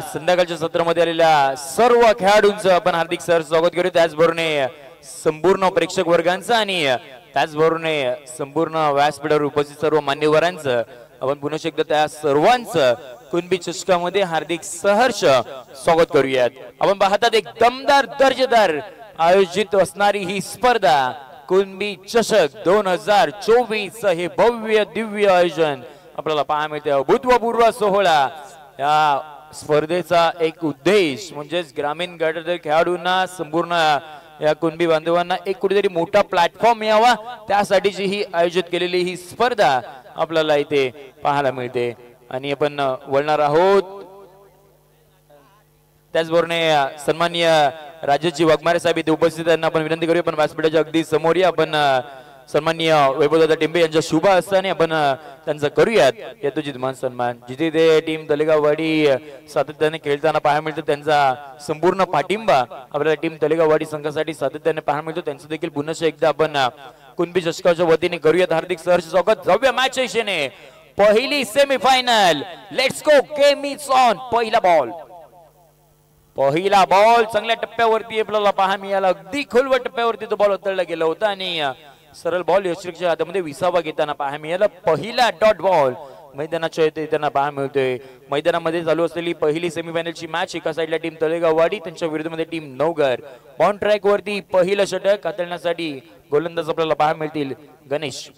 संध्याकाळच्या सत्रामध्ये आलेल्या सर्व खेळाडूंचं आपण हार्दिक स्वागत करू। त्याचबरोबर संपूर्ण प्रेक्षक वर्गांचं आणि त्याचबरोबर संपूर्ण व्यासपीठावर उपस्थित सर्व मान्यवरांचं आपण पुन्हा एकदा त्या सर्वांचं कुणबी चषकामध्ये हार्दिक सहर्ष स्वागत करूयात। आपण पाहतात एक दमदार दर्जेदार आयोजित असणारी ही स्पर्धा कुणबी चषक 2024 हे भव्य दिव्य आयोजन आपल्याला पाहायला मिळते। अभूतपूर्व सोहळा या स्पर्धेचा एक उद्देश म्हणजे ग्रामीण गटातील खेळाडूंना संपूर्ण या कुणबी बांधवांना एक कुठेतरी मोठा प्लॅटफॉर्म मिळावा त्यासाठीची ही आयोजित केलेली ही स्पर्धा आपल्याला इथे पाहायला मिळते। आणि आपण वळणार आहोत त्याचबरोबर सन्माननीय राज्याची वाघमारे साहेब इथे उपस्थित त्यांना आपण विनंती करूया। पण व्यासपीठाच्या अगदी समोर या आपण सन्माननीय वैभवदादा टिंबे यांच्या शुभ हस्ताने आपण त्यांचा करूयात यथोचित मान सन्मान। जिथे ते टीम तलेगाववाडी सातत्याने खेळताना पाहायला मिळतं त्यांचा संपूर्ण पाठिंबा आपल्याला टीम तलेगाववाडी संघासाठी सातत्याने पाहायला मिळतो। त्यांचं देखील पुन्हा एकदा आपण कुणबी चषकाच्या वतीने करूयात हार्दिक सहर्ष स्वागत। भव्य मॅच आहे पहिली semifinal let's go game is on. पहिला बॉल चांगल्या टप्प्यावरती आपल्याला पाहायला मिळाला। अगदी खोलवर टप्प्यावरती तो बॉल उतरला गेला होता आणि सरळ बॉल यशस्वीच्या हातामध्ये विसावा घेताना पाहायला मिळाला। पहिला डॉट बॉल मैदानाच्या इथे त्यांना पाहायला मिळतोय। मैदानामध्ये चालू असलेली पहिली सेमीफायनलची मॅच एका साईडला टीम तळेगाववाडी त्यांच्या विरुद्धमध्ये टीम नवघर। बॉन ट्रॅक वरती पहिलं षटक हाताळण्यासाठी गोलंदाज आपल्याला पाहायला मिळतील गणेश।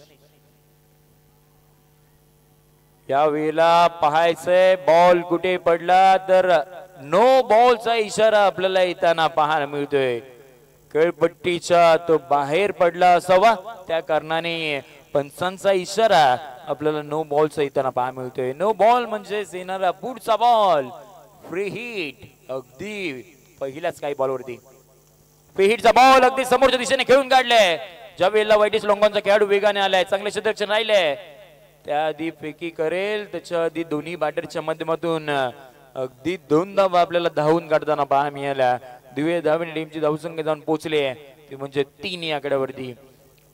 या वेळेला पाहायचंय बॉल कुठे पडला तर नो बॉलचा इशारा आपल्याला येताना पाहायला मिळतोय। खेळपट्टीच्या तो बाहेर पडला असावा त्या कारणाने पंचांचा इशारा आपल्याला नो बॉलचा येताना पाहायला मिळतोय। नो बॉल म्हणजे येणारा पुढचा बॉल फ्री हिट अगदी पहिल्याच काही बॉलवरती फ्री हिटचा बॉल अगदी समोरच्या दिशेने खेळून काढलाय। ज्या वेळेला वाईटिस लोंगांचा खेळाडू वेगाने आलाय चांगले क्षेत्ररक्षण राहिले त्या आधी फेकी करेल त्याच्या आधी दोन्ही बॅटरच्या माध्यमातून अगदी दोन धावा आपल्याला धावून काढताना पाहायला मिळाल्या। दिव्य धावणे टीमची धावसंख्या जाऊन पोहोचले ती म्हणजे 3 या आकड्यावरती।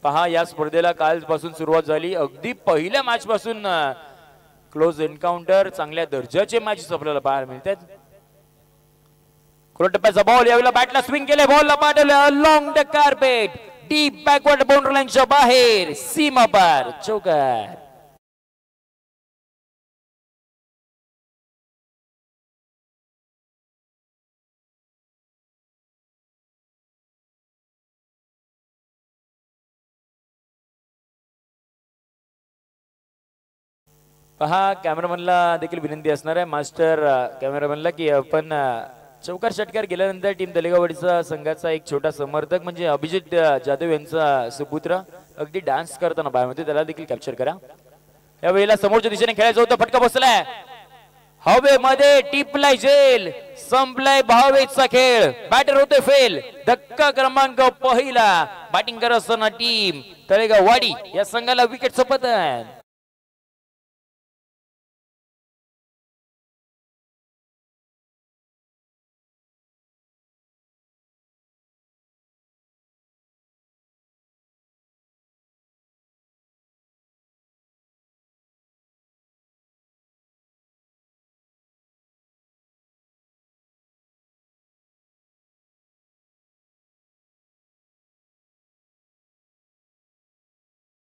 पहा या स्पर्धेला कालपासून सुरुवात झाली अगदी पहिल्या मॅच पासून क्लोज एन्काउंटर चांगल्या दर्जाचे मॅचेस आपल्याला पाहायला मिळतात। टप्प्याचा बॉल यावेळेला बॅटला स्विंग केले बॉलला पाठवले along the carpet deep backward boundary लाईनच्या बाहेर सीमा पार चौकार। पहा कॅमेरामनला देखील विनंती असणार आहे मास्टर कॅमेरामनला की आपण चौकार षटकार गेल्यानंतर टीम तलेगाववाडीचा संघाचा एक छोटा समर्थक म्हणजे अभिजित जाधव यांचा सुपुत्र अगदी डान्स करताना पाहायला मिळतो त्याला देखील कॅप्चर करा। या वेळेला समोरच्या दिशेने खेळायचं होतं फटका बसलाय हवेमध्ये टिपलाय जेल संपलाय भावेचा खेळ बॅटर होते फेल। धक्का क्रमांक पहिला बॅटिंग करत असताना टीम तलेगाववाडी या संघाला विकेटचं पतन।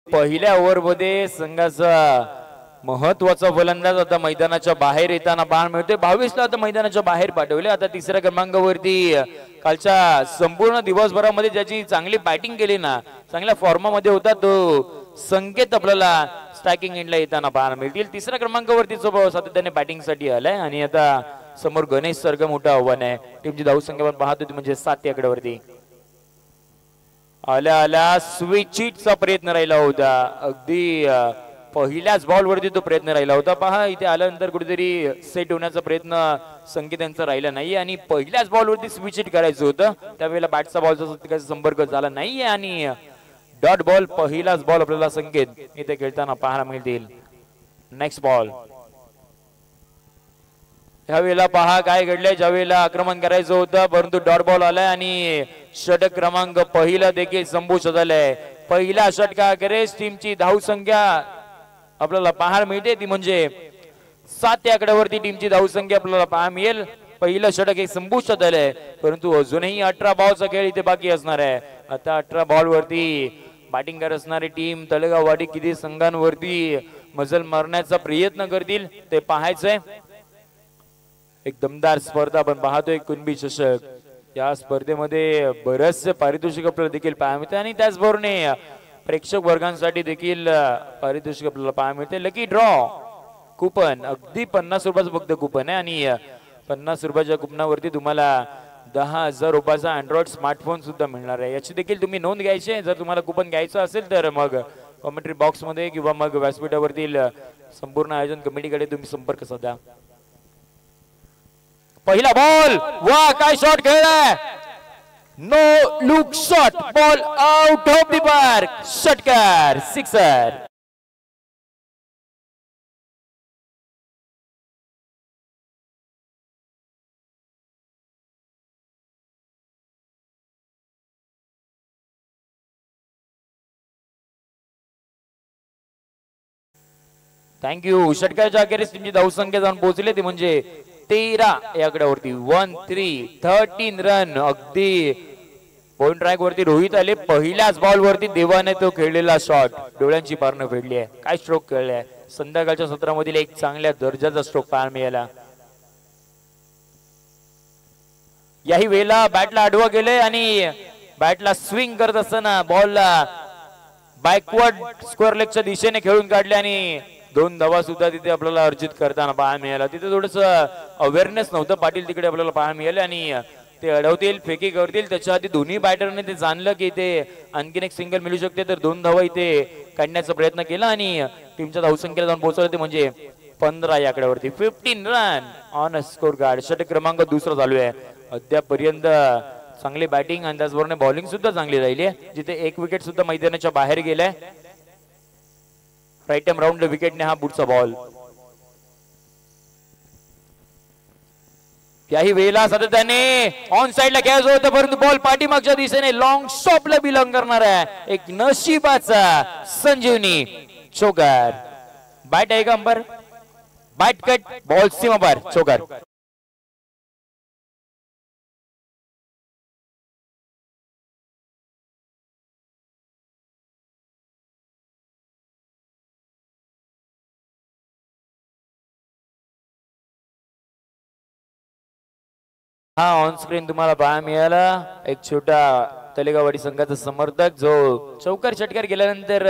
पहिल्या ओव्हर मध्ये संघाचा महत्वाचा फलंदाज आता मैदानाच्या बाहेर येताना पाहायला मिळतोय। 22 ला आता मैदानाच्या बाहेर पाठवले। आता तिसऱ्या क्रमांकावरती कालच्या संपूर्ण दिवसभरामध्ये ज्याची चांगली बॅटिंग केली ना चांगल्या फॉर्मामध्ये होता तो संकेत आपल्याला स्ट्रायकिंग एंडला येताना पाहायला मिळतील। तिसऱ्या क्रमांकावरती सातत्याने बॅटिंग साठी आलाय आणि आता समोर गणेश सारखं मोठं आव्हान आहे। टीमची धावसंख्या पण पाहत होती म्हणजे 7 या आकड्यावरती आल्या आल्या स्विच हिटचा प्रयत्न राहिला होता अगदी पहिल्याच बॉल वरती तो प्रयत्न राहिला होता। पहा इथे आल्यानंतर कुठेतरी सेट होण्याचा प्रयत्न संकेत यांचा राहिला नाही आणि पहिल्याच बॉल वरती स्विच हिट करायचं होतं त्यावेळेला बॅटचा बॉलचा संपर्क झाला नाहीये आणि डॉट बॉल पहिलाच बॉल आपल्याला संकेत इथे खेळताना पाहायला मिळतील। नेक्स्ट बॉल ह्या वेळेला पहा काय घडलंय ज्या वेळेला आक्रमण करायचं होतं परंतु डॉट बॉल आलाय आणि षटक क्रमांक पहिला देखील संपुष्टात झालाय। पहिला षटकाखेरीज टीमची धावसंख्या आपल्याला पाहायला मिळते ती म्हणजे 7 या आकड्यावरती टीमची धावसंख्या आपल्याला पाहायला मिळेल. पहिलं षटक एक संपुष्टात आलंय, परंतु अजूनही 18 बॉलचा खेळ इथे बाकी असणार आहे. आता 18 बॉल वरती बॅटिंग करत असणारी टीम तळेगाव वाडी किती संघांवरती मजल मारण्याचा प्रयत्न करतील ते पाहायचंय. एक दमदार स्पर्धा आपण पाहतोय कुणबी चषक. या स्पर्धेमध्ये बरेचसे पारितोषिक आपल्याला देखील पाहायला मिळते आणि त्याचबरोबर प्रेक्षक वर्गांसाठी देखील पारितोषिक आपल्याला पाहायला मिळते. लकी ड्रॉ कुपन अगदी 50 रुपयाचं फक्त कुपन आहे आणि 50 रुपयाच्या कुपनावरती तुम्हाला 10,000 रुपयाचा अँड्रॉइड स्मार्टफोन सुद्धा मिळणार आहे. याची देखील तुम्ही नोंद घ्यायची आहे. जर तुम्हाला कुपन घ्यायचं असेल तर मग कॉमेंट्री बॉक्स मध्ये किंवा मग व्यासपीठावरील संपूर्ण आयोजन कमिटीकडे तुम्ही संपर्क साधा. पहिला बॉल, वा काय शॉट खेळलाय. No look shot, ball out of the park, षटकार, सिक्सर. थँक्यू. षटकाच्या अखेरीस तुमची धावसंख्या जाऊन पोहोचली ती म्हणजे 13 या आकड्यावरती 13 रन. अगदी पॉइंट ट्रॅक वरती रोहित आले. पहिल्याच बॉल वरती देवाने तो खेळलेला शॉट डोळ्यांची पारणं फेडली आहे. काय स्ट्रोक खेळलाय. संध्याकाळच्या सत्रामधील एक चांगल्या दर्जाचा स्ट्रोक पाहायला मिळाला. याही वेळेला बॅटला आडवा गेले आणि बॅटला स्विंग करत असताना बॉलला बॅकवर्ड स्क्वेअर लेगच्या दिशेने खेळून काढले आणि 2 धावा सुद्धा तिथे आपल्याला अर्जित करताना पाहायला मिळाला. तिथे थोडस अवेअरनेस नव्हतं पाटील तिकडे आपल्याला पाहायला मिळाले आणि ते अडवतील, फेकी करतील. त्याच्या आधी दोन्ही बॅटरने ते जाणलं की इथे आणखीन एक सिंगल मिळू शकते, तर 2 धावा इथे काढण्याचा प्रयत्न केला आणि टीमच्या धावसंख्येला जाऊन पोहोचले ते म्हणजे 15 या आकड्यावरती 15 रन ऑन स्कोर कार्ड. षटक क्रमांक दुसरा चालू आहे. अद्यापर्यंत चांगली बॅटिंग आणि त्याचबरोबर बॉलिंग सुद्धा चांगली राहिली आहे. जिथे एक विकेट सुद्धा मैदानाच्या बाहेर गेलाय. राईट टाइम राऊंड विकेटने हा पुढचा बॉल. याही वेळेला सातत्याने ऑन साइडला खेळायचं होतं, परंतु बॉल पाठीमागच्या दिशेने लॉंग स्टॉपला बिलॉंग करणार आहे. एक नशिबाचा संजीवनी चौकार. बॅट आहे का अंबर? बॅट कट, बॉल सीमापार, चौकार. हा ऑन स्क्रीन तुम्हाला पाहायला मिळाला एक छोटा तलेगाववाडी संघाचा समर्थक जो चौकार षटकार गेल्यानंतर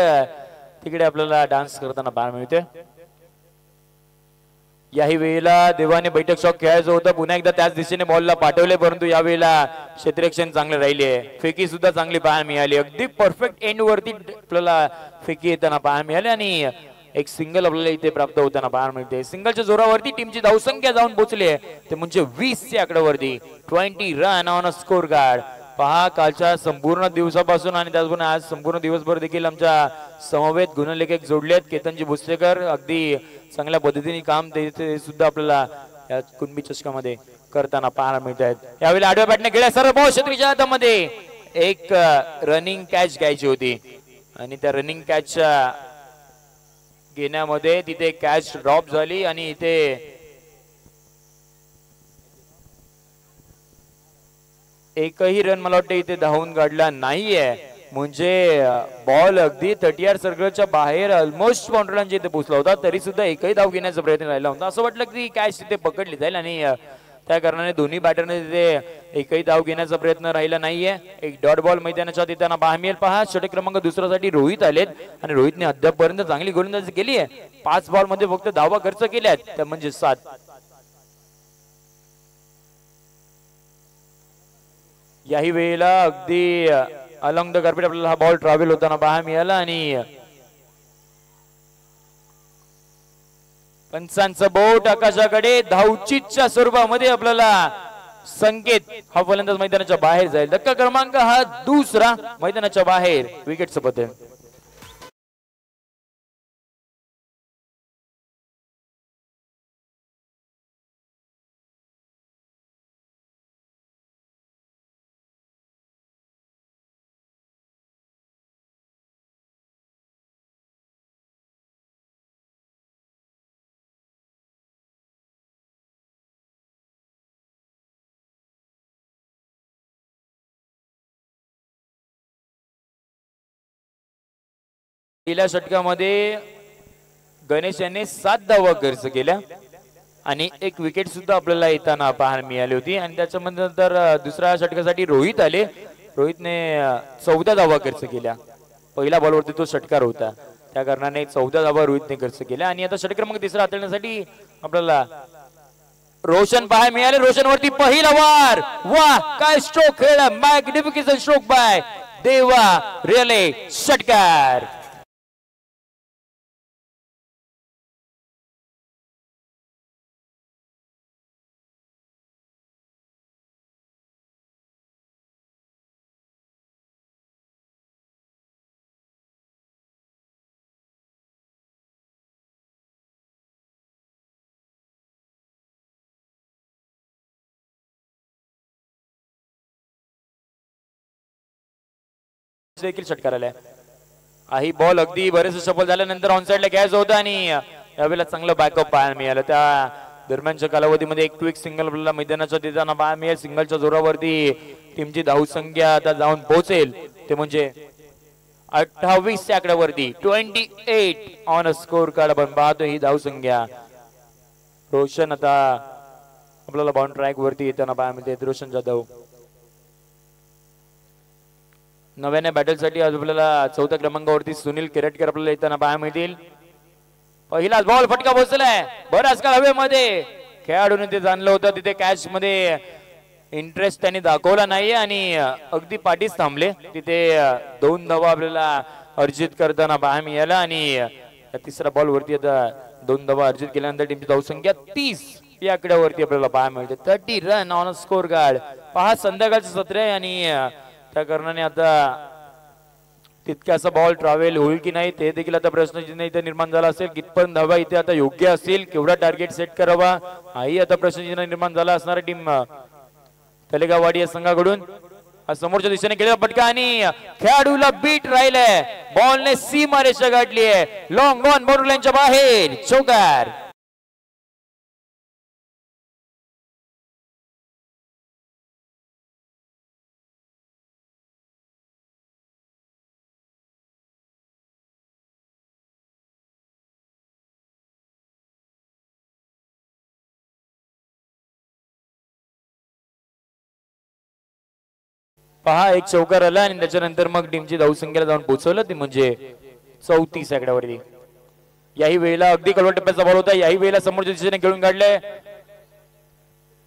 तिकडे आपल्याला डान्स करताना पाहायला मिळते. याही वेळेला देवाने बैठक शॉट खेळायचं होतं. पुन्हा एकदा त्याच दिशेने बॉलला पाठवले, परंतु यावेळेला क्षेत्ररक्षण चांगले राहिले आहे. फेकी सुद्धा चांगली पाहायला मिळाली. अगदी परफेक्ट एंड वरती आपल्याला फेकी येताना पाहायला मिळाली आणि एक सिंगल आपल्याला इथे प्राप्त होताना पाहायला मिळते. सिंगलच्या जोरावरती टीमची धावसंख्या जाऊन पोहोचली आहे ते म्हणजे 20 च्या आकड्यावरती 20 run on a score card. पहा कालच्या संपूर्ण दिवसापासून आणि त्याचबरोबर आज संपूर्ण दिवसभर देखील आमच्या समवेत गुणलेखक जोडलेत. केतनजी भुसलेकर अगदी चांगल्या पद्धतीने काम ते सुद्धा आपल्याला या कुणबी चषकामध्ये करताना पाहायला मिळत आहेत. यावेळी आडव्या बॅटने गेल्या सर्व बॉल क्षेत्रीच्या हातामध्ये एक रनिंग कॅच घ्यायची होती आणि त्या रनिंग कॅचच्या घेण्यामध्ये तिथे कॅच ड्रॉप झाली आणि इथे एकही रन मला वाटतं इथे धावून काढला नाहीये. म्हणजे बॉल अगदी 30 सर्कलच्या बाहेर ऑलमोस्ट बाउंड्रीलांच्या इथे पोहोचला होता, तरी सुद्धा एकही धाव घेण्याचा प्रयत्न राहिला होता. असं वाटलं की कॅच तिथे पकडली जाईल आणि त्या कारणाने दोन्ही बॅटरने तिथे एकही धाव घेण्याचा प्रयत्न राहिला नाहीये. एक डॉट बॉल मैदानाच्या तिथे पाहायला मिळेल. पहा षटक क्रमांक दुसऱ्यासाठी रोहित आलेत आणि रोहितने अद्यापपर्यंत चांगली गोलंदाजी केली आहे. 5 बॉल मध्ये फक्त धावा खर्च केल्यात, त्या म्हणजे 7. याही वेळेला अगदी अलॉंग द कार्पेट आपल्याला हा बॉल ट्रॅव्हल होताना पाहायला मिळाला आणि पंचांचं बोट आकाशाकडे धावचीच्या स्वरूपामध्ये आपल्याला संकेत हा फलंदाज मैदानाच्या बाहेर जाईल. धक्का क्रमांक हा दुसरा मैदानाच्या बाहेर विकेटचं पतन. पहिल्या षटकामध्ये गणेश यांनी 7 धावा खर्च केल्या आणि एक विकेट सुद्धा आपल्याला येताना पाहायला मिळाली होती आणि त्याच्यामध्ये नंतर दुसऱ्या षटकासाठी रोहित आले. रोहितने 14 धावा खर्च केल्या. पहिल्या बॉलवरती तो षटकार होता त्या कारणाने 14 धावा रोहितने खर्च केल्या आणि आता षटक क्रमांक तिसरा हाताळण्यासाठी आपल्याला रोशन पाहायला मिळाले. रोशन वरती पहिला वार. वाह काय स्ट्रोक खेळला. मॅग्निफिकेंट स्ट्रोक बाय देवा रिले षटकार. देखील षटकार आलाय. ही बॉल अगदी बरेच सफल झाल्यानंतर ऑन साइडला कॅच होता आणि यावेळेला चांगलं बॅकअप पाहायला मिळालं. त्या दरम्यानच्या कालावधीमध्ये एक क्विक सिंगल आपल्याला मैदानाच्या देताना पाहायला मिळेल. सिंगलच्या जोरावरती टीमची धावसंख्या आता जाऊन पोहोचेल ते म्हणजे 28 आकड्यावरती 28 ऑन स्कोर कार्ड आपण पाहतो ही धावसंख्या. रोशन आता आपल्याला बॉन ट्रॅक वरती येताना पाहायला मिळते. रोशन जाधव नव्याने बॅटलसाठी आज आपल्याला 4थ्या क्रमांकावरती सुनील केरटकर आपल्याला येताना पाहायला मिळतील. पहिलाच बॉल फटका पोहोचलाय. बराच काळ हवेमध्ये खेळाडूने ते जाणलं होतं तिथे कॅच मध्ये इंटरेस्ट त्यांनी दाखवला नाही आणि अगदी पाठीच थांबले. तिथे 2 धावा आपल्याला अर्जित करताना पाहायला मिळाला आणि तिसऱ्या बॉल वरती आता 2 धावा अर्जित केल्यानंतर टीमची धावसंख्या 30 या आकड्यावरती आपल्याला पाहायला मिळते. 30 रन ऑन स्कोर कार्ड. पहा संध्याकाळचं सत्र आहे आणि त्या कारणाने आता तितक्याचा बॉल ट्रॅव्हल होईल की नाही ते देखील आता प्रश्नचिन्ह इथे निर्माण झाला असेल. कितपत धावा इथे आता योग्य असेल. केवढा टार्गेट सेट करावा हाही आता प्रश्नचिन्ह निर्माण झाला असणारा टीम तलेगाववाडी या संघाकडून. समोरच्या दिशेने केलेला फटका आणि खेळाडूला बीट राहिलंय. बॉलने सीमा रेषा गाठली आहे. लॉंग ऑन बॉर्डरलाईनच्या बाहेर चौकार. पहा एक चौकार आला आणि त्याच्यानंतर मग टीमची धावसंख्येला जाऊन पोहोचवलं ते म्हणजे 34 आकड्यावरती. याही वेळेला अगदी कडवट टप्प्याचा बॉल होता. याही वेळेला समोरच्या दिशेने खेळून काढले.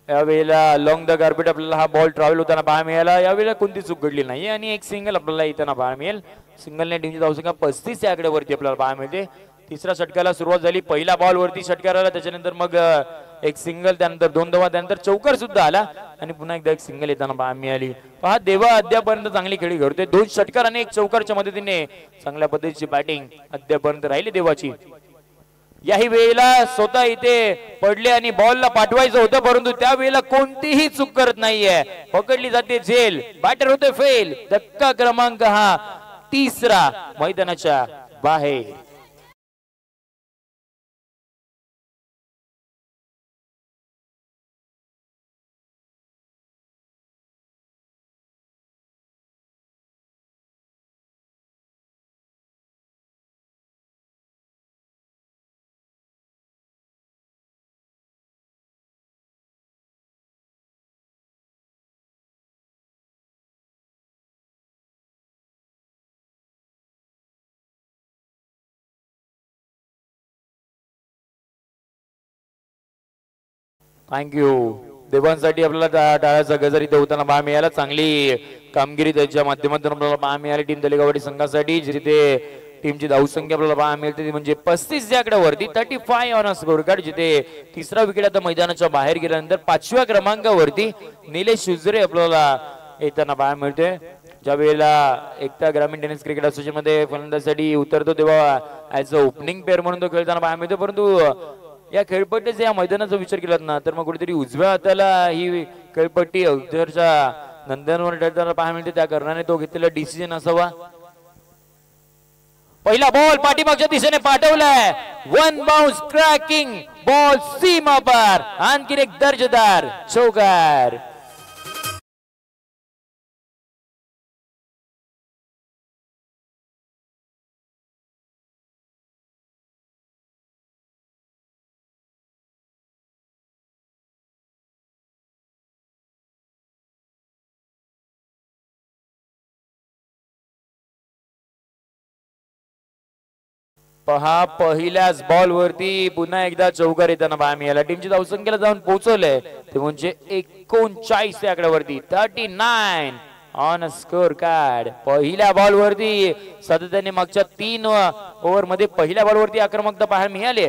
यावेळेला लॉंग द कार्पेट आपल्याला हा बॉल ट्रॅव्हल होताना पाहायला मिळाला. यावेळेला कोणती चूक घडली नाही आणि एक सिंगल आपल्याला येताना पाहायला मिळेल. सिंगलने टीमची धावसंख्या 35 या आकड्यावरती आपल्याला पाहायला मिळते. तिसऱ्या षटकाला सुरुवात झाली. पहिला बॉल वरती षटकार आला. त्याच्यानंतर मग एक सिंगल त्यानंतर 2 धावा त्यानंतर चौकार सुद्धा आला आणि पुन्हा एकदा एक सिंगल येताना पाहायला मिळाली. पहा देवा अद्यापर्यंत चांगली खेळी घडते. 2 षटकार आणि 1 चौकारच्या मदतीने चांगल्या पद्धतीची बॅटिंग अद्यापर्यंत राहिली देवाची. याही वेळेला स्वतः इथे पडले आणि बॉलला पाठवायचं होतं परंतु त्या वेळेला कोणतीही चूक करत नाहीये. पकडली जाते झेल. बॅटर होते फेल. धक्का क्रमांक हा 3रा मैदानाच्या बाहेर. थँक्यू. देवांसाठी आपल्याला टाळ्याचा गजर इथे होताना पाहायला मिळाला. चांगली कामगिरी त्याच्या माध्यमातून आपल्याला पाहायला मिळाली टीम तलेगाववाडी संघासाठी. जिथे टीमची धावसंख्या आपल्याला पाहायला मिळते ती म्हणजे 35 या आकड्यावरती 35 ऑन स्कोर कार्ड. जिथे तिसरा विकेट आता मैदानाच्या बाहेर गेल्यानंतर 5व्या क्रमांकावरती निलेश शुजरे आपल्याला येताना पाहायला मिळते. ज्या वेळेला एकता ग्रामीण टेनिस क्रिकेट असोसिएशन मध्ये फलंदाजीसाठी उतरतो तेव्हा ऍज अ ओपनिंग प्लेअर म्हणून तो खेळताना पाहायला मिळतो. परंतु या खेळपट्टीचा या मैदानाचा विचार केला ना तर मग कुठेतरी उजव्या हाताला ही खेळपट्टी अवधरच्या नंदनवर खेळताना पाहायला मिळते. त्या कारणाने तो घेतलेला डिसिजन असावा. पहिला बॉल पाठीमागच्या दिशेने पाठवलाय. 1 बाउन्स क्रॅकिंग बॉल सीमा पार. आणखी एक दर्जेदार चौकार. पहा पहिल्याच बॉल वरती पुन्हा एकदा चौकार येताना पहा मिळाला. टीमच्या धावसंख्येला जाऊन पोहोचवलंय ते म्हणजे 39 या आकड्यावरती 39 ऑन स्कोर कार्ड. पहिल्या बॉल वरती सातत्याने मागच्या 3 ओव्हर मध्ये पहिल्या बॉल वरती आक्रमकता पाहायला मिळाली.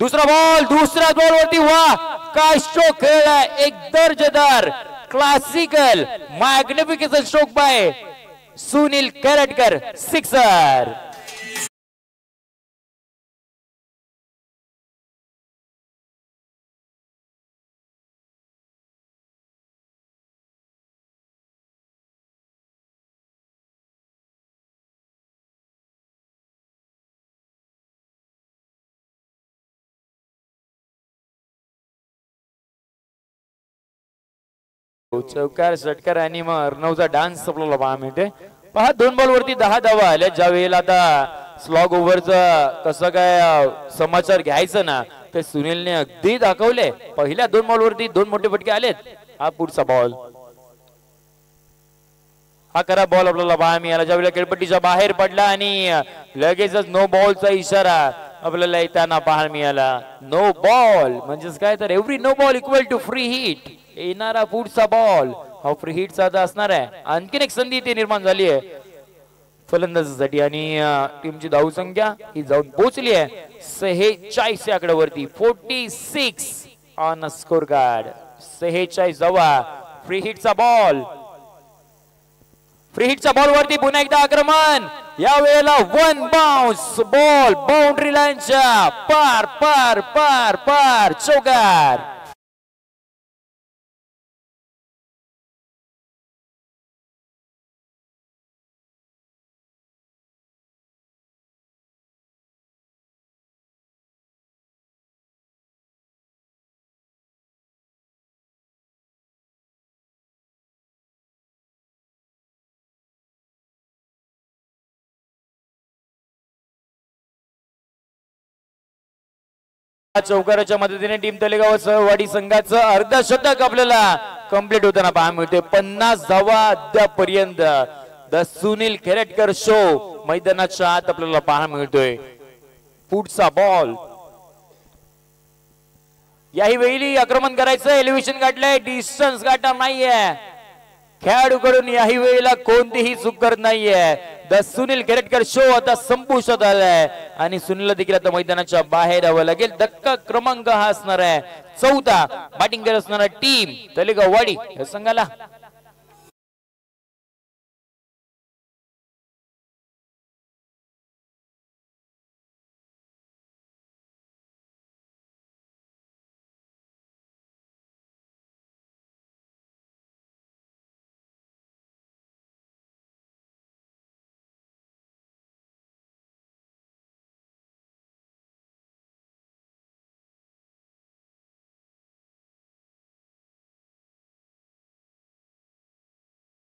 दुसरा बॉल वरती वा काय स्ट्रोक खेळलाय. एक दर्जेदार classical magnification stroke by Sunil Keratkar. Sixer. चौकार षटकार आणि मग अर्णवचा डान्स आपल्याला पाहायला मिळते. पहा 2 बॉल वरती 10 धावा आल्या. ज्या वेळेला आता स्लॉग ओव्हरचा कसं काय समाचार घ्यायचं ना ते सुनीलने अगदी दाखवले. पहिल्या 2 बॉल वरती 2 मोठे फटके आलेत. हा पुढचा बॉल, हा करा बॉल आपल्याला पाहायला मिळाला. ज्या वेळेला खेळपट्टीच्या बाहेर पडला आणि लगेचच नो बॉलचा इशारा आपल्याला येताना पाहायला मिळाला. नो बॉल म्हणजेच काय तर every no ball equal to free hit. येणारा पुढचा बॉल हा फ्री हिटचा आता असणार आहे. आणखीन एक संधी इथे निर्माण झाली आहे फलंदाजासाठी आणि टीमची धावसंख्या ही जाऊन पोहोचली आहे 46 या आकड्यावरती. 46 ऑन स्कोर कार्ड. 46 धावा. फ्री हिटचा बॉल. फ्री हिटच्या बॉल वरती पुन्हा एकदा आक्रमण. या वेळेला 1 बाउन्स बॉल बाउंड्री लाईनच्या पार पार पार पार चौकार. चौकाराच्या मदतीने टीम तलेगाव सहवाडी संघाचं अर्धशतक आपल्याला कंप्लीट होताना पाहायला मिळते. 50 धावा अद्यापर्यंत द सुनील केरटकर शो मैदानाच्या आत आपल्याला पाहायला मिळतोय. पुढचा बॉल. याही वेळी आक्रमण करायचं. एलिव्हेशन गाठलंय. डिस्टन्स गाठणार नाहीये खेळाडूकडून. याही वेळेला कोणतीही चूक करत नाहीये. द सुनील केरटकर शो आता संपुष्टात आलाय आणि सुनीलला देखील आता मैदानाच्या बाहेर यावं लागेल. धक्का क्रमांक हा असणार आहे 14. बॅटिंग करत असणारा टीम तलेगाव वाडी या संघाला.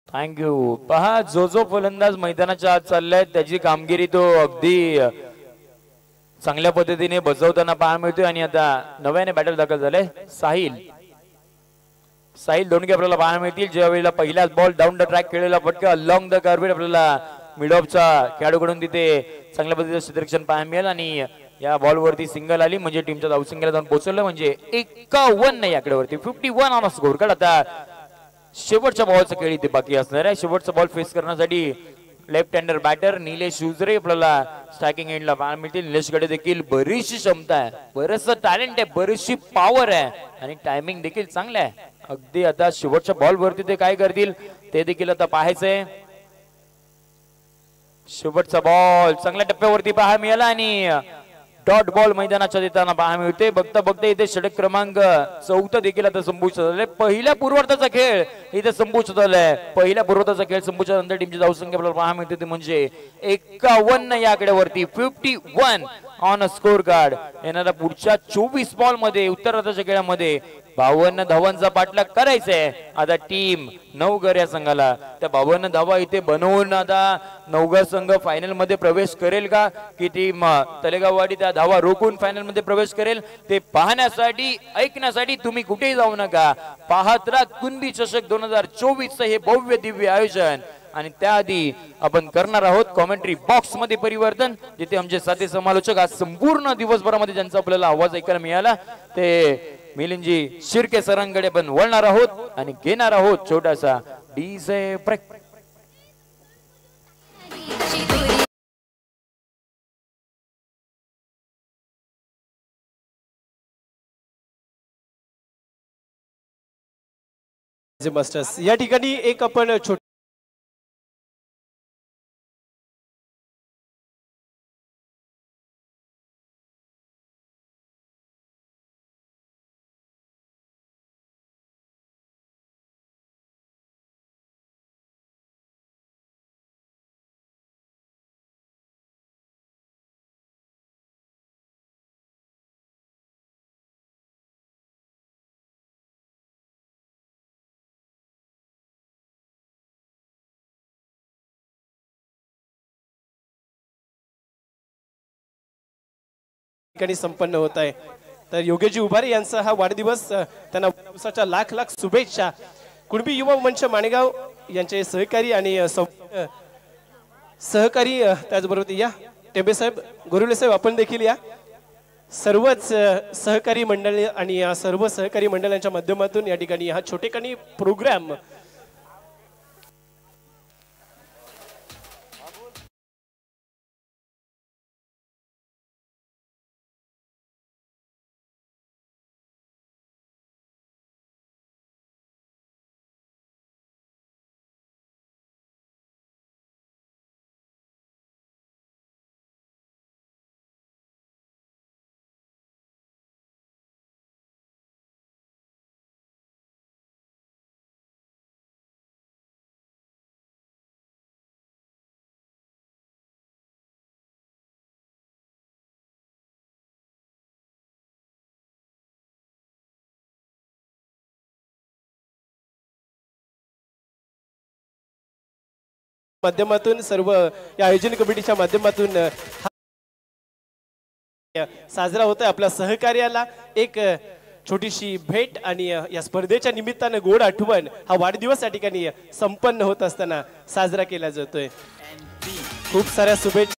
थँक्यू. पहा जो जो फलंदाज मैदानाच्या आत चाललाय त्याची कामगिरी तो अगदी चांगल्या पद्धतीने बजवताना पाहायला मिळतोय. आणि आता नव्याने बॅटर दाखल झाले साहिल दोंडगे आपल्याला पाहायला मिळतील. ज्या वेळेला पहिलाच बॉल डाऊन द ट्रॅक खेळलेला फटका अलॉंग द कार्पेट आपल्याला मिड ऑफच्या खेळाडूकडून तिथे चांगल्या पद्धतीचं क्षेत्ररक्षण पाहायला मिळेल आणि या बॉल वरती सिंगल आली म्हणजे टीमच्या धावसंख्येला जाऊन पोहोचलं म्हणजे 51 या आकड्यावरती 51 ऑन स्कोर कार्ड. आता शेवटच्या बॉलचा खेळ इथे बाकी असणार आहे. शेवटचा बॉल फेस करण्यासाठी लेफ्ट हँडर बॅटर निलेश उजरे आपल्याला स्ट्रायकिंग एंडला पाहायला मिळतील. निलेशकडे देखील बरीचशी क्षमता आहे, बरंचसं टॅलेंट आहे, बरीचशी पॉवर आहे आणि टायमिंग देखील चांगला आहे. अगदी आता शेवटच्या बॉल वरती ते काय करतील ते देखील आता पाहायचंय. शेवटचा बॉल चांगल्या टप्प्यावरती पाहायला मिळाला आणि डॉट बॉल मैदानाच्या देताना पाहायला मिळते. बघता बघता इथे षटक क्रमांक 14 देखील आता संपुष्टात आलाय. पहिल्या पूर्वार्धाचा खेळ इथे संपुष्टात आलाय. पहिल्या पूर्वार्धाचा खेळ संपुष्टात नंतर टीमची धावसंख्या आपल्याला पाहायला मिळते ते म्हणजे 51 या आकड्यावरती 51 ऑन स्कोर कार्ड. येणाऱ्या पुढच्या 24 बॉल मध्ये उत्तरार्धाच्या खेळामध्ये 52 धावांचा पाठलाग करायचंय आता टीम नवघर या संघाला. त्या 52 धावा इथे बनवून आता नवघर संघ फायनल मध्ये प्रवेश करेल का की टीम तलेगाववाडी त्या धावा रोखून फायनल मध्ये प्रवेश करेल ते पाहण्यासाठी ऐकण्यासाठी तुम्ही कुठेही जाऊ नका. पाहत राहा कुणबी चषक 2024 हे भव्य दिव्य आयोजन आणि त्याआधी आपण करणार आहोत कॉमेंट्री बॉक्स मध्ये परिवर्तन, जिथे आमचे साथी समालोचक आज संपूर्ण दिवसभरामध्ये ज्यांचा आपल्याला आवाज ऐकायला मिळाला ते मिलिंदजी शिर्के सरांकडे आपण वळणार आहोत आणि घेणार आहोत छोटासा डीजे ब्रेक. मास्टर्स या ठिकाणी एक आपण छोट ठिकाणी संपन्न होत आहे. तर योगेशजी उभारे यांचा हा वाढदिवस, त्यांना वाढदिवसाच्या लाख लाख शुभेच्छा. कुणबी युवा मंच माणेगाव यांचे सहकारी आणि सहकारी त्याचबरोबर या टेंबे साहेब, गोरुले साहेब आपण देखील या. सर्वच सहकारी मंडळ आणि या सर्व सहकारी मंडळांच्या माध्यमातून या ठिकाणी हा छोटेखानी प्रोग्राम माध्यमातून सर्व या आयोजन कमिटीच्या माध्यमातून साजरा होत आहे. आपल्या सहकार्याला एक छोटीशी भेट आणि या स्पर्धेच्या निमित्तानं गोड आठवण हा वाढदिवस या ठिकाणी संपन्न होत असताना साजरा केला जातोय. खूप साऱ्या शुभेच्छा.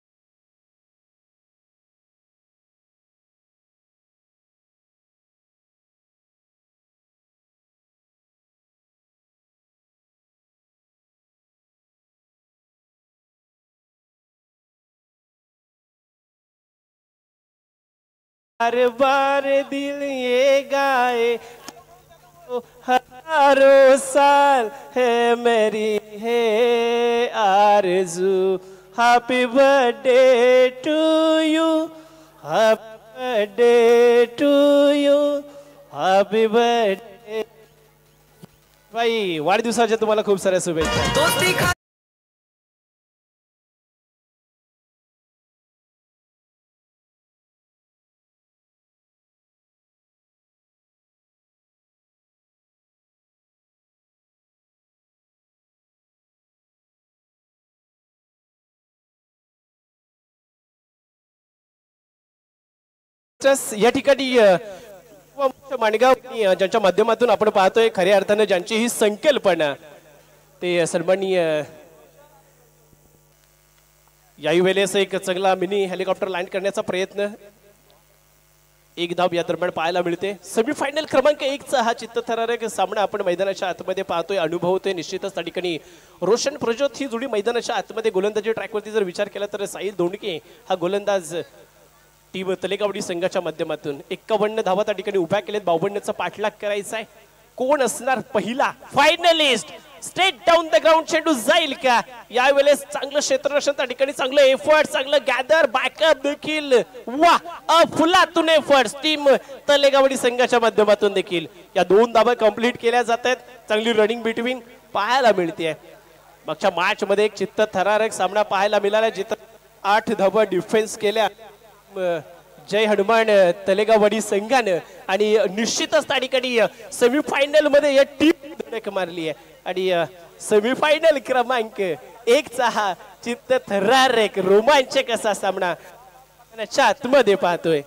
हर बार दिल ये गाए हजारों साल है मेरी है आरज़ू. Happy birthday to you, happy birthday to you, happy birthday. भाई वाढदिवसाच्या तुम्हाला खूप साऱ्या शुभेच्छा. या ठिकाणी माणगाव ज्यांच्या माध्यमातून आपण पाहतोय खऱ्या अर्थानं ज्यांची ही संकल्पना ते सन्माननीय याही वेळेस एक चांगला मिनी हेलिकॉप्टर लँड करण्याचा प्रयत्न एक धाव या दरम्यान पाहायला मिळते. सेमीफायनल क्रमांक 1चा हा चित्तथरारक सामना आपण मैदानाच्या आतमध्ये पाहतोय, अनुभवतोय. निश्चितच त्या ठिकाणी रोशन प्रज्योत ही जोडी मैदानाच्या आतमध्ये गोलंदाजी ट्रॅकवरती जर विचार केला तर साहिल दोंडके हा गोलंदाज टीम तलेगावडी संघाच्या माध्यमातून 51 धावा त्या ठिकाणी उभ्या केलेत. 52चा पाठलाग करायचा आहे. कोण असणार पहिला finalist? Straight down the ground चेंडू जाईल का यावेळेस? चांगलं क्षेत्ररक्षण त्या ठिकाणी, चांगलं एफर्ट, चांगलं गॅदर बॅकअप देखील. वा फुलातून एफर्ट्स टीम तलेगावडी संघाच्या माध्यमातून देखील या 2 धावा कंप्लीट केल्या जात आहेत. चांगली रनिंग बिटवीन पाहायला मिळते. मागच्या मॅच मध्ये एक चित्तथरारक सामना पाहायला मिळाला जिथं 8 धावा डिफेन्स केल्या जय हनुमान तलेगावडी संघानं आणि निश्चितच त्या ठिकाणी सेमीफायनल मध्ये या टीम धडक मारली आहे आणि सेमीफायनल क्रमांक 1चा हा चित्तथरारक रोमांचक असा सामना आतमध्ये पाहतोय.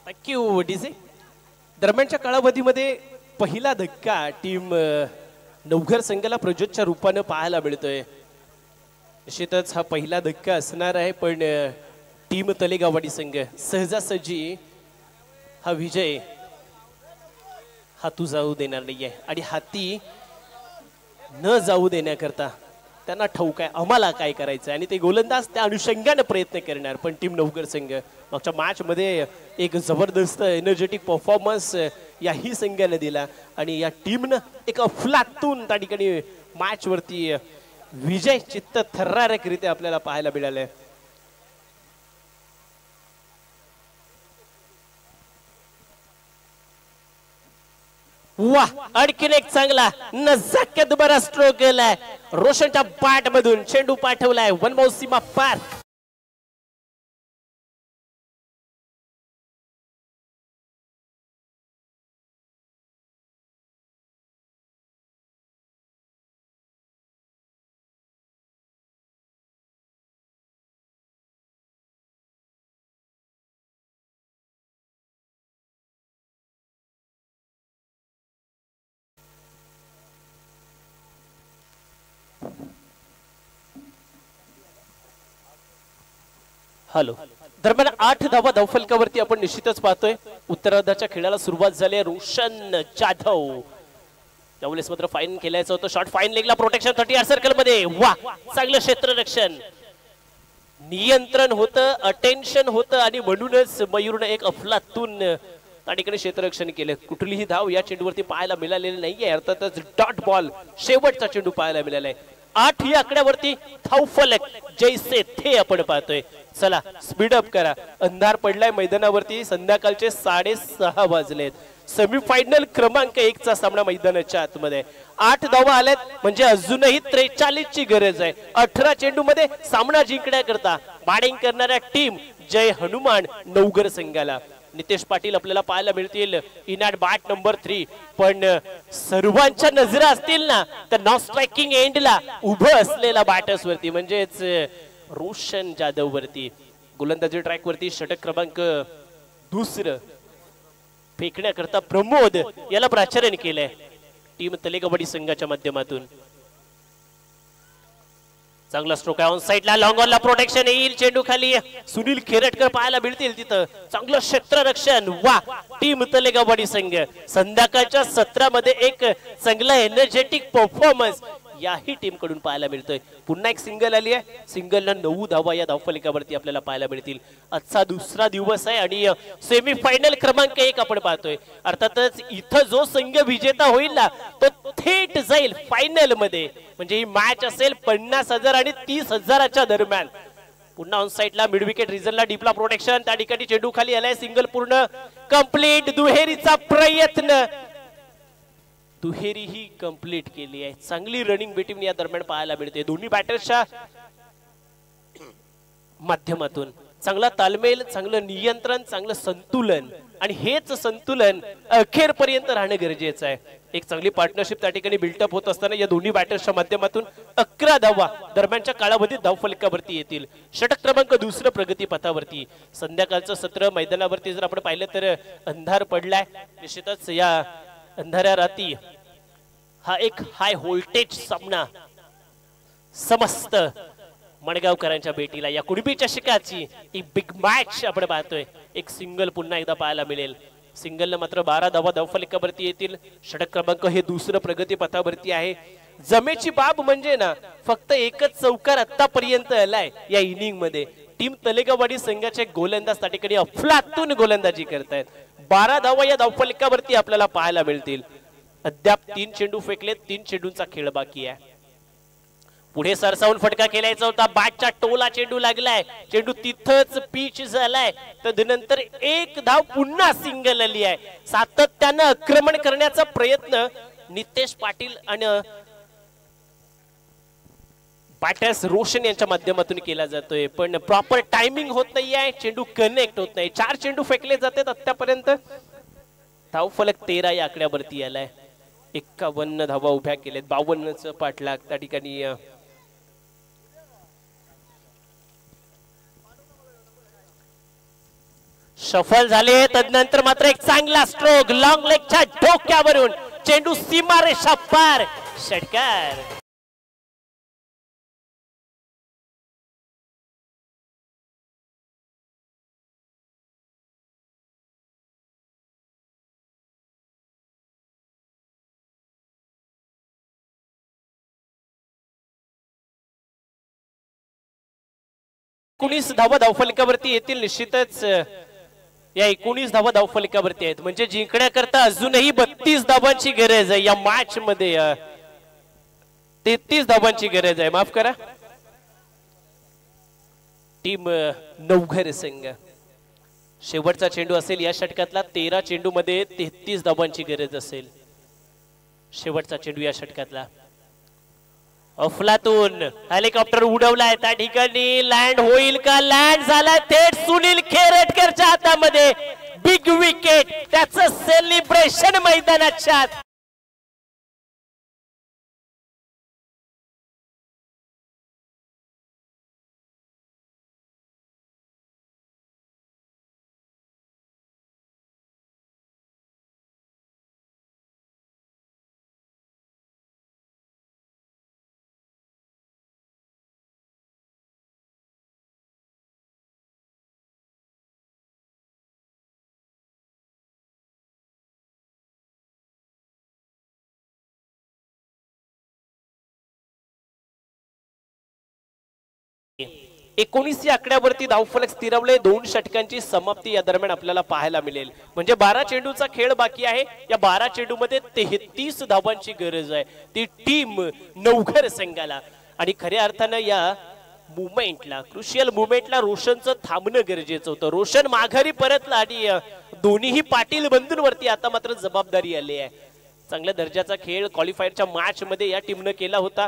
Thank you DJ. दरम्यानच्या कालावधीमध्ये पहिला धक्का टीम नवघर संघाला प्रज्योतच्या रूपानं पाहायला मिळतोय. निश्चितच हा पहिला धक्का असणार आहे, पण टीम तलेगाववाडी संघ सहजासहजी हा विजय हातू जाऊ देणार नाहीये आणि हाती न जाऊ देण्याकरता त्यांना ठाऊक आहे आम्हाला काय करायचं आणि ते गोलंदाज त्या अनुषंगाने प्रयत्न करणार. पण टीम नवघर संघ मागच्या मॅच मध्ये एक जबरदस्त एनर्जेटिक परफॉर्मन्स याही संघाने दिला आणि या टीमनं एक अफलातून त्या ठिकाणी मॅच वरती विजय चित्त थर्रारकरित्या आपल्याला पाहायला मिळालंय. वा आणखीन एक चांगला नजाकत बरा स्ट्रोक केलाय. रोशनच्या बॅट मधून चेंडू पाठवलाय वनमौ सीमा पार. हॅलो. दरम्यान 8 धावा धावफलकावरती आपण निश्चितच पाहतोय. उत्तरार्धाच्या खेळाला सुरुवात झाली आहे. रोशन जाधव त्यावेळेस मात्र फाईन केल्याचं होतं. शॉट फाईन लेगला प्रोटेक्शन 30 सर्कल मध्ये. वा चांगलं क्षेत्ररक्षण नियंत्रण होतं अटेन्शन होतं आणि म्हणूनच मयूरने एक अफलातून त्या ठिकाणी क्षेत्ररक्षण केलं. कुठलीही धाव या चेंडूवरती पाहायला मिळालेली नाहीये. अर्थातच डॉट बॉल शेवटचा चेंडू पाहायला मिळालाय. 8 या आकड्यावरती धावफलक जैसे थे आपण पाहतोय. चला स्पीड अप करा. अंधार पडलाय मैदानावरती. संध्याकाळचे 6:30 वाजलेत. सेमीफायनल क्रमांक 1 चा सामना मैदानाच्या आतमध्ये. 8 धावा आल्यात म्हणजे अजूनही 43 ची गरज आहे. 18 चेंडू मध्ये सामना जिंकण्याकरता बॅटिंग करणाऱ्या टीम जय हनुमान नवघर संघाला नितेश पाटील आपल्याला पाहायला मिळतील इन ॲट बॅट नंबर 3. पण सर्वांच्या नजरा असतील ना तर नॉन स्ट्रायकिंग एंडला उभं असलेला बॅटर्स वरती म्हणजेच रोशन जाधव वरती. गोलंदाजी ट्रॅक वरती षटक क्रमांक 2 फेकण्याकरता प्रमोद याला प्राचार्य केलंय टीम तलेगावडी संघाच्या माध्यमातून. चांगला स्ट्रोक आहे ऑन साइडला. लॉंग ऑनला प्रोटेक्शन येईल. चेंडू खाली सुनील खेरटकर पाहायला मिळतील तिथं. चांगलं क्षेत्ररक्षण. वा टीम तलेगावडी संघ संध्याकाळच्या सत्रामध्ये एक चांगला एनर्जेटिक परफॉर्मन्स याही टीम कडून पाहायला मिळतोय. पुन्हा एक सिंगल आली आहे. सिंगलला 9 धावा या धावफलकावरती आपल्याला पाहायला मिळतील. आजचा दुसरा दिवस आहे आणि सेमीफायनल क्रमांक 1 आपण पाहतोय. अर्थातच इथं जो संघ विजेता होईल ना तो थेट जाईल फायनल मध्ये. म्हणजे ही मॅच असेल 50,000 आणि 30,000च्या दरम्यान. पुन्हा ऑन साइडला मिड विकेट रिजनला डीपला प्रोटेक्शन. त्या ठिकाणी चेंडू खाली आलाय. सिंगल पूर्ण कंप्लीट. दुहेरीचा प्रयत्न दुहेरी ही कंप्लीट केली आहे. चांगली रनिंग बेटिंग या दरम्यान पाहायला मिळते दोन्ही बॅटर्सच्या माध्यमातून. चांगला तालमेल चांगलं नियंत्रण चांगलं संतुलन आणि हेच संतुलन अखेरपर्यंत राहणं गरजेचं आहे. एक चांगली पार्टनरशिप त्या ठिकाणी बिल्टअप होत असताना या दोन्ही बॅटर्सच्या माध्यमातून 11 धावा दरम्यानच्या कालावधीत धावफलकावरती येतील. षटक क्रमांक 2 प्रगती पथावरती. संध्याकाळचं सत्र मैदानावरती जर आपण पाहिलं तर अंधार पडलाय. निश्चितच या अंधाऱ्या रात्री हा एक हाय व्होल्टेज सामना समस्त मडगावकरांच्या भेटीला या कुणबीच्या शिकाची एक बिग मॅच आपण पाहतोय. एक सिंगल पुन्हा एकदा पाहायला मिळेल. सिंगलला मात्र 12 धावा धावफलकावरती येतील. षटक क्रमांक हे 2 प्रगती पथावरती आहे. जमेची बाब म्हणजे ना फक्त एकच चौकार आतापर्यंत आलाय या इनिंग मध्ये. टीम तलेगाववाडी संघाचे गोलंदाज त्या ठिकाणी अफलातून गोलंदाजी करतायत. 12 धावा या धावफलकावरती आपल्याला पाहायला मिळतील. अद्याप 3 चेंडू फेकलेत. 3 चेंडूंचा खेळ बाकी आहे. पुढे सरसावून फटका केलायचा होता. बॅटच्या टोला चेंडू लागलाय. चेंडू तिथंच पिच झालाय. तदनंतर 1 धाव पुन्हा सिंगल आली आहे. सातत्यानं आक्रमण करण्याचा प्रयत्न नितेश पाटील आणि बॅटर्स रोशन यांच्या माध्यमातून केला जातोय. पण प्रॉपर टायमिंग होत नाहीये. चेंडू कनेक्ट होत नाही. 4 चेंडू फेकले जातात आतापर्यंत. धावफलक 13 या आकड्यावरती आलाय. 51 धावा उभ्या केल्यात. 52चं पाठलाग त्या ठिकाणी सफल झाले. तदनंतर मात्र एक चांगला स्ट्रोक लॉंग लेगच्या डोक्यावरून चेंडू सीमारेषा पार. षटकार. धावा धावफलकावरती येतील. निश्चितच या 19 धावा धावफलकावरती आहेत. म्हणजे जिंकण्याकरता अजूनही 32 धावांची गरज आहे. या मॅच मध्ये 33 धावांची गरज आहे. माफ करा. टीम नवघर संघ शेवटचा चेंडू असेल या षटकातला. 13 चेंडू मध्ये 33 धावांची गरज असेल. शेवटचा चेंडू या षटकातला. अफलातून हेलिकॉप्टर उडवलाय. त्या ठिकाणी लँड होईल का? लँड झाला थेट सुनील खेरटकरच्या हातामध्ये. Big wicket. त्याचं सेलिब्रेशन मैदानाच्या एकोणीसच्या आकड्यावरती धावफलक स्थिरावले. 2 षटकांची समाप्ती या दरम्यान आपल्याला पाहायला मिळेल. म्हणजे 12 चेंडूचा खेळ बाकी आहे. या 12 चेंडू मध्ये 33 धावांची गरज आहे ती टीम नवघर संघाला. आणि खऱ्या अर्थानं या मुवमेंटला क्रुशियल मुवमेंटला रोशनचं थांबणं गरजेचं होतं. रोशन माघारी परतला आणि दोन्हीही पाटील बंधूंवरती आता मात्र जबाबदारी आली आहे. चांगल्या दर्जाचा खेळ क्वालिफायरच्या मॅच मध्ये या टीमनं केला होता.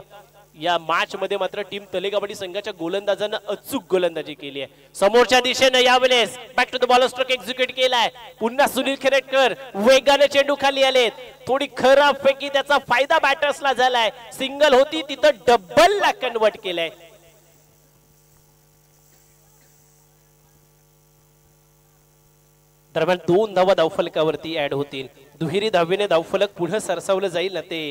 या मॅच मध्ये मात्र टीम तलेगावडी संघाच्या गोलंदाजांना अचूक गोलंदाजी केली आहे. समोरच्या दिशेने यावेळेस back to the ball stroke execute केलाय. पुन्हा सुनील खेरटकर वेगाने चेंडू खाली आलेत. थोडी खराब पैकी त्याचा फायदा बॅटर्सला झालाय. सिंगल होती तिथं डबल ला कन्वर्ट केलाय. दरम्यान 2 धावा धावफलकावरती ऍड होतील. दुहेरी धावेने धावफलक पुढे सरसावलं जाईल ना ते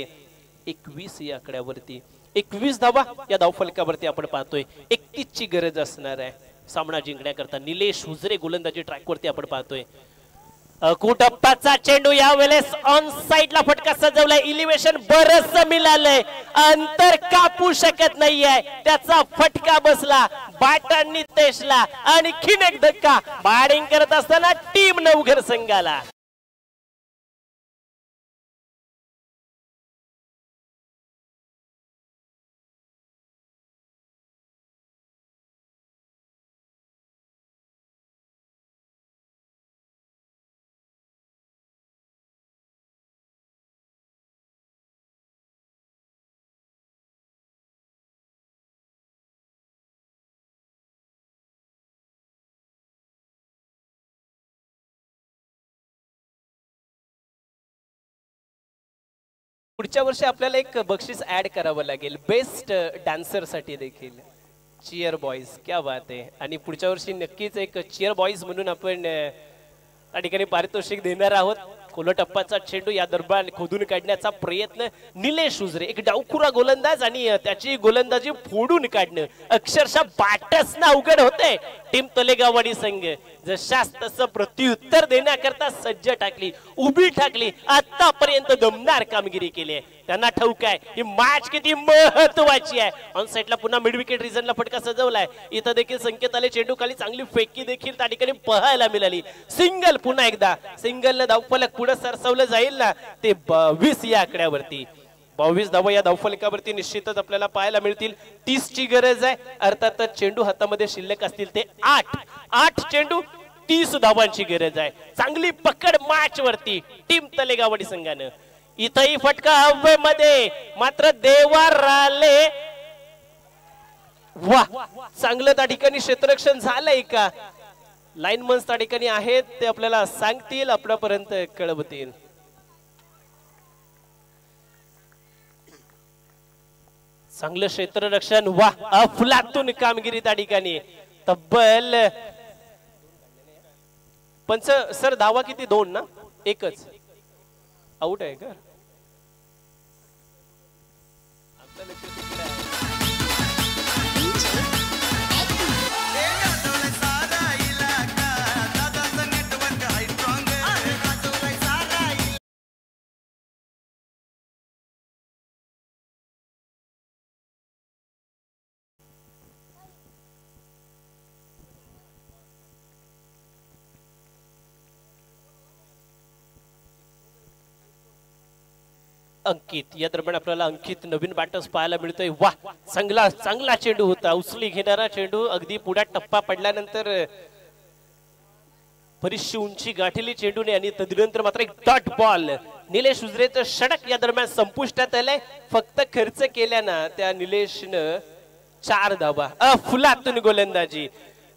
21 या आकड्यावरती. 21 धावा या धावफलकावरती आपण पाहतोय. 31 ची गरज असणार आहे सामना जिंकण्याकरता. निलेश हुजरे गोलंदाजी ट्रॅक वरती आपण पाहतोय. कुटप्पाचा चेंडू यावेळेस ऑन साइडला फटका सजवलाय. इलिव्हेशन बरस मिळालंय. अंतर कापू शकत नाहीये. त्याचा फटका बसला. बाटांनी तेशला. आणखीन एक धक्का बॅटिंग करत असताना टीम नवघर संघाला. पुढच्या वर्षी आपल्याला एक बक्षीस ऍड करावं लागेल बेस्ट डान्सर साठी देखील. चिअर बॉयज क्या बात आहे. आणि पुढच्या वर्षी नक्कीच एक चिअर बॉयज म्हणून आपण त्या ठिकाणी पारितोषिक देणार आहोत. कोलटप्पाचा चेंडू या दरम्यान खोदून काढण्याचा प्रयत्न. निलेश हुजरे एक डावखुरा गोलंदाज आणि त्याची गोलंदाजी फोडून काढणं अक्षरशः बाटसना अवघड होते. टीम तलेगाववाडी संघ जशास तसं प्रत्युत्तर देण्याकरता सज्ज टाकली. उभी टाकली. आतापर्यंत दमदार कामगिरी केली आहे. त्यांना ठाऊक आहे ही मॅच किती महत्वाची आहे. ऑन साइडला पुन्हा मिड विकेट रिझनला फटका सजवलाय. इथं देखील संकेत आले. चेंडू खाली चांगली फेकी देखील त्या ठिकाणी पाहायला मिळाली. सिंगल पुन्हा एकदा. सिंगल धावफलक पुढे सरसवलं जाईल ना ते 22 या आकड्यावरती. 22 धावा या धावफलकावरती निश्चितच आपल्याला पाहायला मिळतील. 30 ची गरज आहे. अर्थातच चेंडू हातामध्ये शिल्लक असतील ते 8 चेंडू 30 धावांची गरज आहे. चांगली पकड मॅच वरती टीम तलेगावडी संघानं. इथंही फटका हवेमध्ये मात्र देवार राहिले. वा चांगलं त्या ठिकाणी क्षेत्ररक्षण झालंय का? लाईनमन्स त्या ठिकाणी आहेत ते आपल्याला सांगतील आपल्यापर्यंत कळवतील. चांगलं क्षेत्ररक्षण. वा अफलातून कामगिरी त्या ठिकाणी. तब्बल पण सर धावा किती 2 ना? एकच आउट आहे का? अंकित या दरम्यान आपल्याला अंकित नवीन बॅटर्स पाहायला मिळतोय. वा चांगला चांगला चेंडू होता, उचली घेणारा चेंडू. अगदी पुढ्यात टप्पा पडल्यानंतर बरीचशी उंची गाठीली चेंडूने आणि तदनंतर मात्र एक डॉट बॉल. निलेश उजरेचं षटक या दरम्यान संपुष्टात आलंय. फक्त खर्च केल्यानं त्या निलेशनं 4 धावा. फुलातून गोलंदाजी.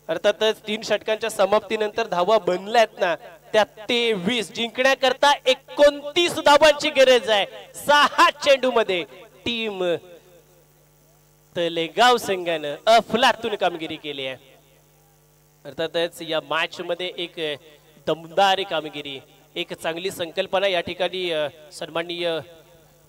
अर्थातच 3 षटकांच्या समाप्तीनंतर धावा बनल्यात ना त्या 23. जिंकण्याकरता 29 धावांची गरज आहे. 6 चेंडू मध्ये टीम तलेगाव संघानं अफलातून कामगिरी केली आहे. अर्थातच या मॅच मध्ये एक दमदार कामगिरी, एक चांगली संकल्पना या ठिकाणी सन्माननीय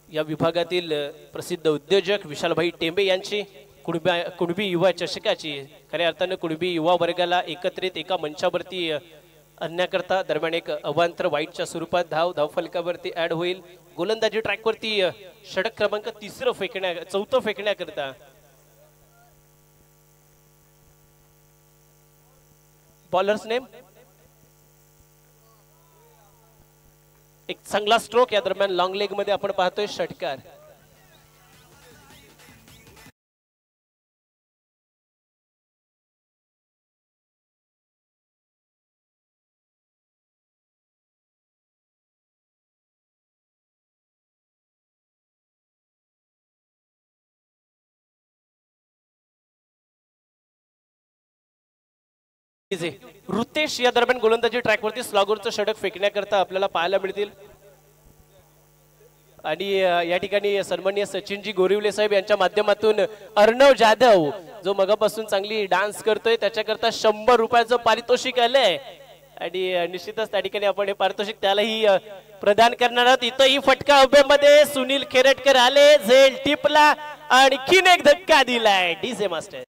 या विभागातील प्रसिद्ध उद्योजक विशालभाई टेंबे यांची कुणबी युवा चषकाची खऱ्या अर्थानं कुणबी युवा वर्गाला एकत्रित एका मंचावरती आणण्याकरता दरम्यान एक अवांतर वाईटच्या स्वरूपात धाव फलकावरती ऍड होईल. गोलंदाजी ट्रॅकवरती षटक क्रमांक 4 फेकण्याकरता बॉलर्स नेम एक चांगला स्ट्रोक या दरम्यान लॉंग लेग मध्ये आपण पाहतोय षटकार. रुतेश या दरम्यान गोलंदाजी ट्रॅकवरती स्लॉगरचं षटक फेकण्याकरता आपल्याला पाहायला मिळतील. आणि या ठिकाणी सन्माननीय सचिनजी गोरिवले साहेब यांच्या माध्यमातून अर्णव जाधव जो मगापासून चांगली डान्स करतोय त्याच्याकरता 100 रुपयाचं पारितोषिक आलंय. आणि निश्चितच त्या ठिकाणी आपण हे पारितोषिक त्यालाही प्रदान करणार आहोत. इथंही फटका उभ्यामध्ये सुनील खेरटकर आले, झेल टिपला, आणखीन एक धक्का दिलाय डीजे मास्टर.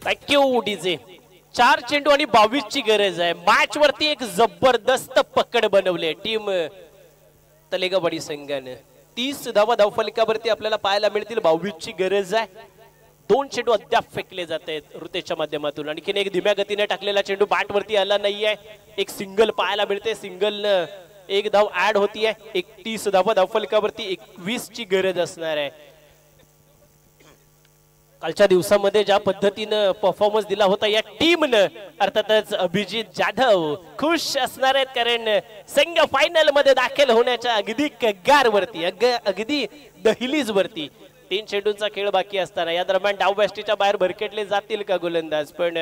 Thank you DJ. 4 चेंडू आणि 22 ची गरज आहे. मॅच वरती एक जबरदस्त पकड बनवली टीम तलेगाववाडी संघाने. 30 धावा धावफलकावरती आपल्याला पाहायला मिळतील. 22 ची गरज आहे. 2 चेंडू अद्याप फेकले जात आहेत रुतेशच्या माध्यमातून. आणखीन एक धीम्या गतीने टाकलेला चेंडू बॅट वरती आला नाहीये. एक सिंगल पाहायला मिळते. सिंगल एक धाव ऍड होतीये. 31 धावा धावफलकावरती 21 ची गरज असणार आहे. कालच्या दिवसामध्ये ज्या पद्धतीनं परफॉर्मन्स दिला होता या टीमनं अर्थातच अभिजित जाधव खुश असणार आहेत. कारण संघ फायनल मध्ये दाखल होण्याच्या अगदी कगारवरती अगदी दहलीज वरती 3 चेंडूंचा खेळ बाकी असताना या दरम्यान डावबॅस्टीच्या बाहेर भरकटले जातील का गोलंदाज. पण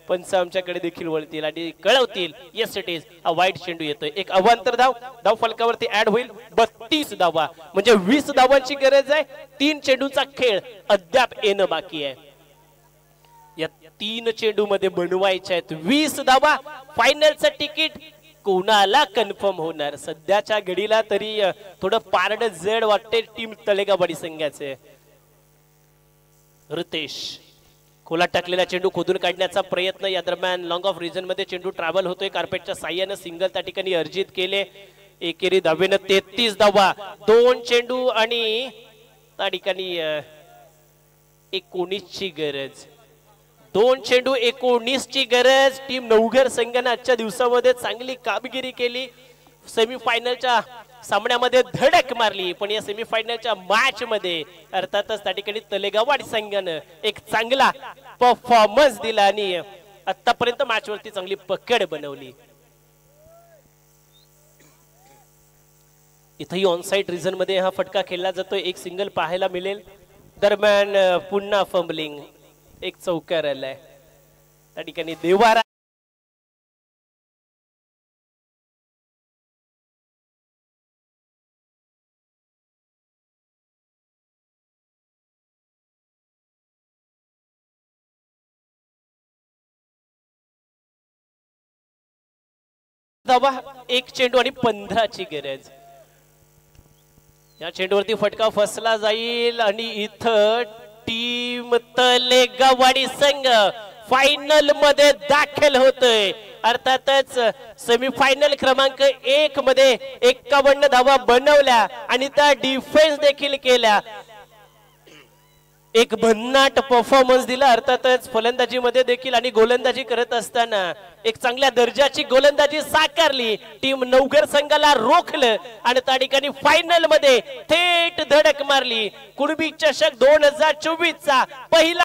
पंच आमच्याकडे देखील वळतील आणि कळवतील येस इट इज अ वाईट चेंडू येतोय. एक अवांतर धाव फलकावरती ऍड होईल. 32 धावा म्हणजे 20 धावांची गरज आहे. 3 चेंडूंचा खेळ अद्याप येणं बाकी आहे. या 3 चेंडू मध्ये बनवायचे आहेत 20 धावा. फायनलचं तिकीट कोणाला कन्फर्म होणार सध्याच्या घडीला तरी थोडं पारड जड वाटते टीम तलेगाववाडी संघाचे. रुतेश खोलात टाकलेला चेंडू खोदून काढण्याचा प्रयत्न. या दरम्यान लॉंग ऑफ रिजन मध्ये चेंडू ट्रॅव्हल होतोय. कार्पेटच्या साह्यानं सिंगल त्या ठिकाणी अर्जित केले. एकेरी धावेनं 33 धावा. 2 चेंडू आणि त्या ठिकाणी 19 ची गरज. 2 चेंडू 19 ची गरज. टीम नवघर संघाने आजच्या दिवसामध्ये चांगली कामगिरी केली. सेमीफायनलच्या सामन्यामध्ये धडक मारली. पण या सेमीफायनलच्या मॅच मध्ये अर्थातच त्या ठिकाणी तलेगाववाडी संघानं एक चांगला परफॉर्मन्स दिला आणि आतापर्यंत मॅच वरती चांगली पकड बनवली. इथेही ऑनसाइड रिझन मध्ये हा फटका खेळला जातोय. एक सिंगल पाहायला मिळेल. दरम्यान पुन्हा फंबलिंग, एक चौकार आलाय त्या ठिकाणी. देवारा धावा, एक चेंडू आणि 15ची गरज. या चेंडूवरती फटका फसला जाईल आणि इथं टीम तलेगाववाडी संघ फायनल मध्ये दाखल होतोय. अर्थातच सेमीफायनल क्रमांक 1 मध्ये 51 धावा बनवल्या आणि त्या डिफेन्स देखील केल्या. एक भन्नाट परफॉर्मन्स दिला अर्थातच फलंदाजी मध्ये देखील आणि गोलंदाजी करत असताना एक चांगल्या दर्जाची गोलंदाजी साकारली. टीम नवघर संघाला रोखलं आणि त्या ठिकाणी फायनल मध्ये थेट धडक मारली. कुणबी चषक 2024 चा पहिला